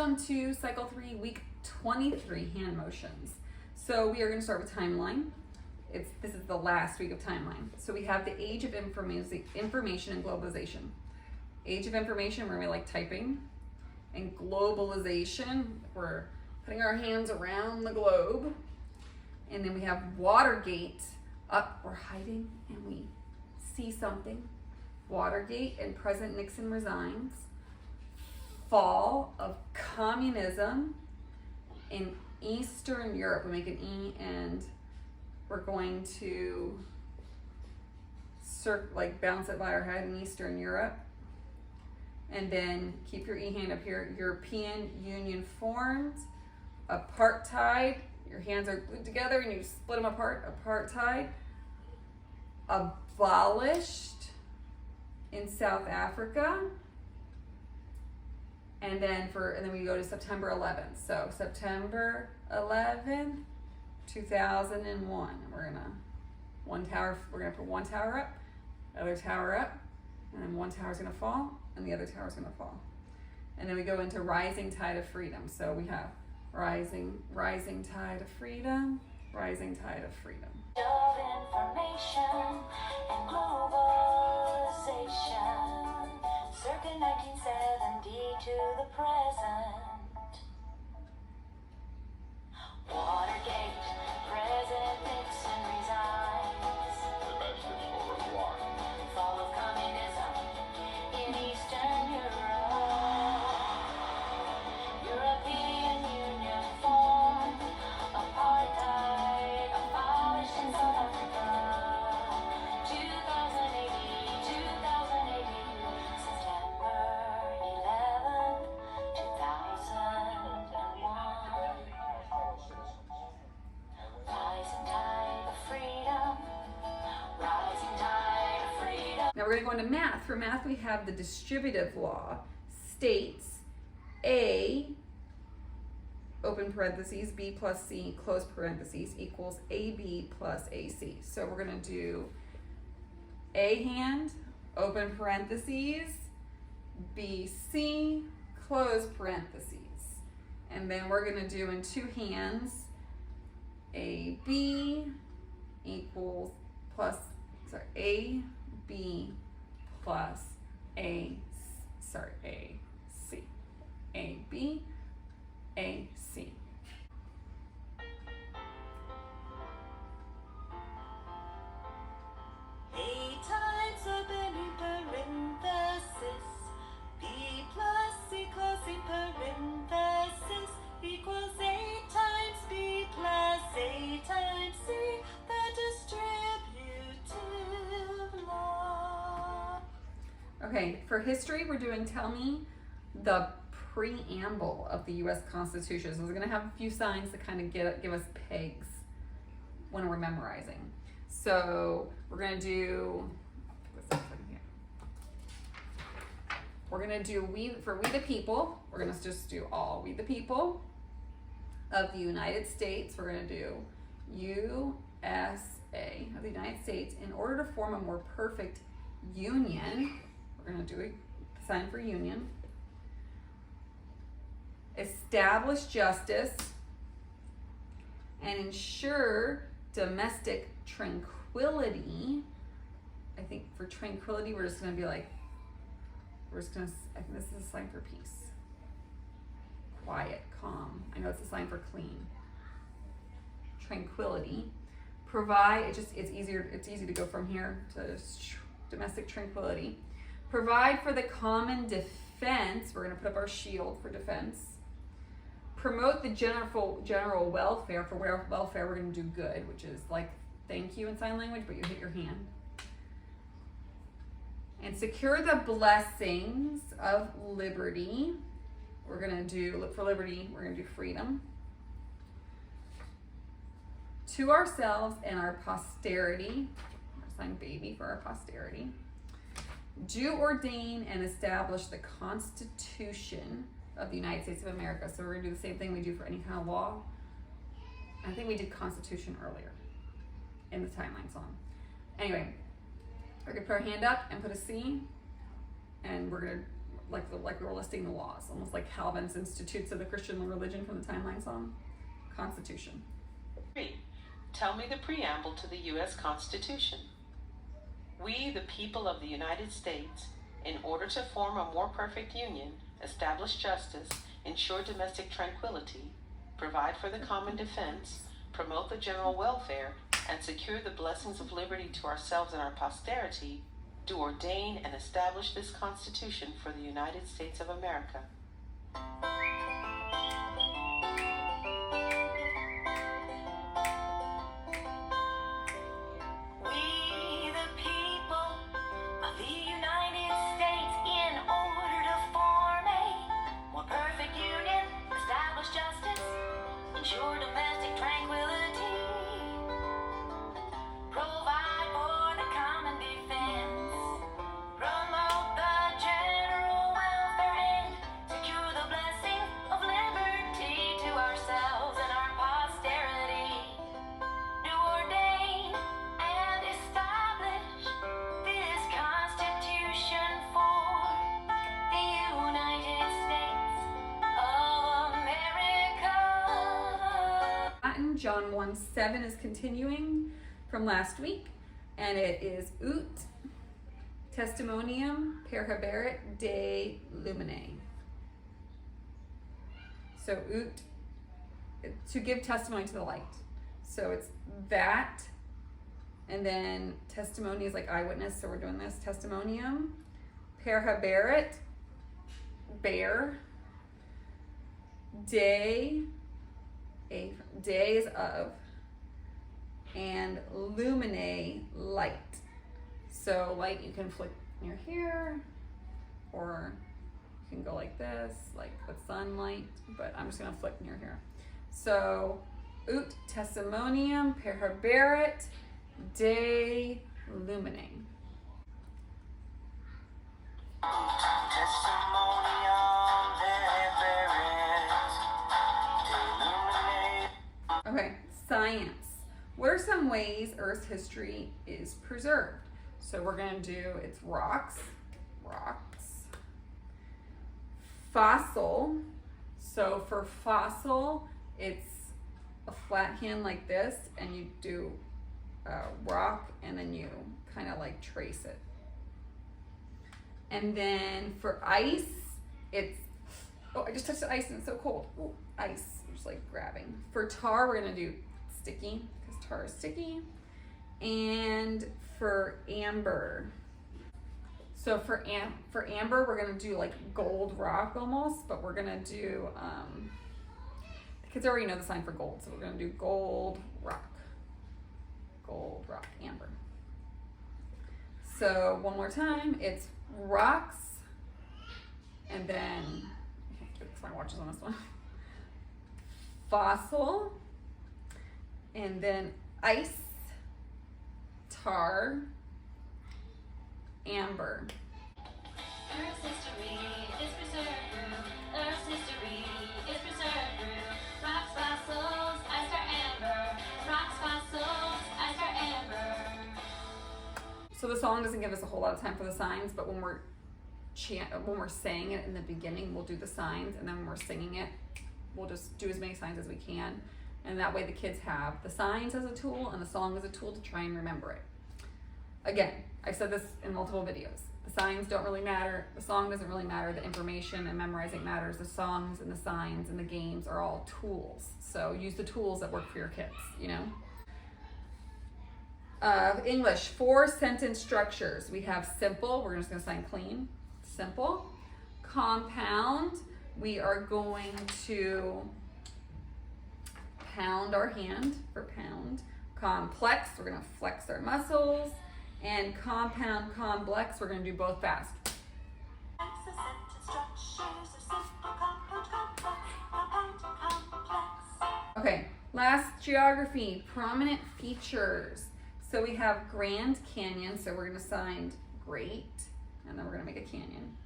Welcome to cycle 3, week 23 hand motions. So we are going to start with timeline. This is the last week of timeline. So we have the age of information and globalization. Age of information, we're going to be like typing. And globalization, we're putting our hands around the globe. And then we have Watergate, up, we're hiding and we see something. Watergate and President Nixon resigns. Fall of communism in Eastern Europe. We make an E and we're going to bounce it by our head in Eastern Europe. And then keep your E hand up here. European Union formed. Apartheid. Your hands are glued together and you split them apart. Apartheid. Abolished in South Africa. And then we go to September 11th. So September 11th, 2001. We're gonna put one tower up, other tower up, and then one tower's gonna fall, and the other tower's gonna fall. And then we go into rising tide of freedom. So we have rising tide of freedom, rising tide of freedom. Of information and globalization, circa 1970 to the present. Watergate, President Nixon resigns. Fall of communism in Eastern Europe. European Union formed. Apartheid abolished in South Africa. 2080, September 11, 2001. Rising tide of freedom. Rising tide of freedom. Now we're going to go into math. For math, we have the distributive law states A, open parentheses, B plus C, close parentheses, equals AB plus AC. So we're going to do A hand, open parentheses, BC, close parentheses. And then we're going to do in two hands, AB equals AB plus AC. AB, AC. A times opening parenthesis, B plus C closing parenthesis equals A times B plus A times C, the distributive law. Okay, for history, we're doing tell me the preamble of the U.S. Constitution. So we're going to have a few signs to kind of give us pegs when we're memorizing. So we're going to do, we're going to do we the people. We're going to just do all we the people of the United States. We're going to do USA of the United States. In order to form a more perfect union, we're going to do a sign for union. Establish justice and ensure domestic tranquility. I think for tranquility, we're just going to be like, I think this is a sign for peace. Quiet, calm. I know it's a sign for clean. Tranquility. Provide, it's easy to go from here to domestic tranquility. Provide for the common defense. We're going to put up our shield for defense. Promote the general welfare. For welfare, we're going to do good, which is like thank you in sign language, but you hit your hand. And secure the blessings of liberty. We're going to do, look for liberty, we're going to do freedom. To ourselves and our posterity. We're sign baby for our posterity. Do ordain and establish the Constitution of the United States of America. So we're going to do the same thing we do for any kind of law. I think we did Constitution earlier in the timeline song. Anyway, we're going to put our hand up and put a C, and we're going to like we were listing the laws, almost like Calvin's Institutes of the Christian Religion from the Timeline song. Constitution. 3. Tell me the preamble to the U.S. Constitution. We, the people of the United States, in order to form a more perfect union, establish justice, ensure domestic tranquility, provide for the common defense, promote the general welfare, and secure the blessings of liberty to ourselves and our posterity, do ordain and establish this Constitution for the United States of America. We, the people of the United States, in order to form a more perfect union, establish justice, ensure domestic tranquility, provide for the common defense, promote the general welfare, and secure the blessing of liberty to ourselves and our posterity. Do ordain and establish this Constitution for the United States of America. Latin, John 1:7 is continuing from last week, and it is ut testimonium per haberit Dei lumine. So ut, to give testimony to the light. So it's that, and then testimony is like eyewitness, so we're doing this testimonium per haberit, bear, Dei, day is of, and lumine, light. So light, you can flick near here, or you can go like this, like with sunlight, but I'm just gonna flick near here. So ut testimonium per haberit Dei lumine. Okay, science. What are some ways Earth's history is preserved? So we're gonna do, it's rocks, fossil. So for fossil, it's a flat hand like this, and you do rock, and then you kind of like trace it. And then for ice, it's, oh, I just touched the ice and it's so cold. Ooh, ice, just like grabbing. For tar, we're gonna do sticky, because tar is sticky. And for amber, so for amber, we're gonna do like gold rock almost, but we're gonna do, the kids already know the sign for gold, so we're gonna do gold rock, amber. So one more time, it's rocks, and then, I can't fix my watches on this one, fossil, and then ice, tar, amber. Earth's history is preserved through. Earth's history is preserved through. Rocks, fossils, ice, tar, amber. Rocks, fossils, ice, tar, amber. So the song doesn't give us a whole lot of time for the signs, but when we're saying it in the beginning, we'll do the signs, and then when we're singing it, we'll just do as many signs as we can. And that way the kids have the signs as a tool and the song as a tool to try and remember it. Again, I've said this in multiple videos. The signs don't really matter. The song doesn't really matter. The information and memorizing matters. The songs and the signs and the games are all tools. So use the tools that work for your kids, you know? English, 4 sentence structures. We have simple, we're just gonna sign clean, simple. Compound, we are going to pound our hand for pound. Complex, we're gonna flex our muscles. And compound, complex, we're gonna do both fast. Okay, last geography, prominent features. So we have Grand Canyon, so we're gonna sign great, and then we're gonna make a canyon.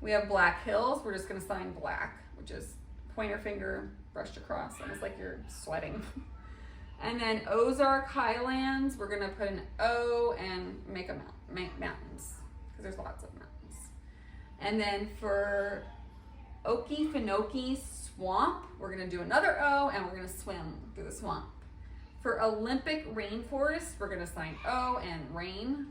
We have Black Hills, we're just gonna sign black, which is pointer finger brushed across, almost like you're sweating. And then Ozark Highlands, we're gonna put an O and make mountains, because there's lots of mountains. And then for Okefenokee Swamp, we're gonna do another O and we're gonna swim through the swamp. For Olympic Rainforest, we're gonna sign O and rain.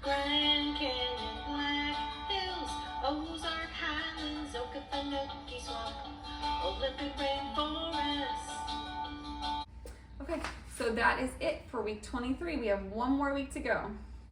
Grand Canyon, Black Hills, Ozark Highlands, Okefenokee Swamp, Olympic Rainforest. Okay, so that is it for week 23. We have one more week to go.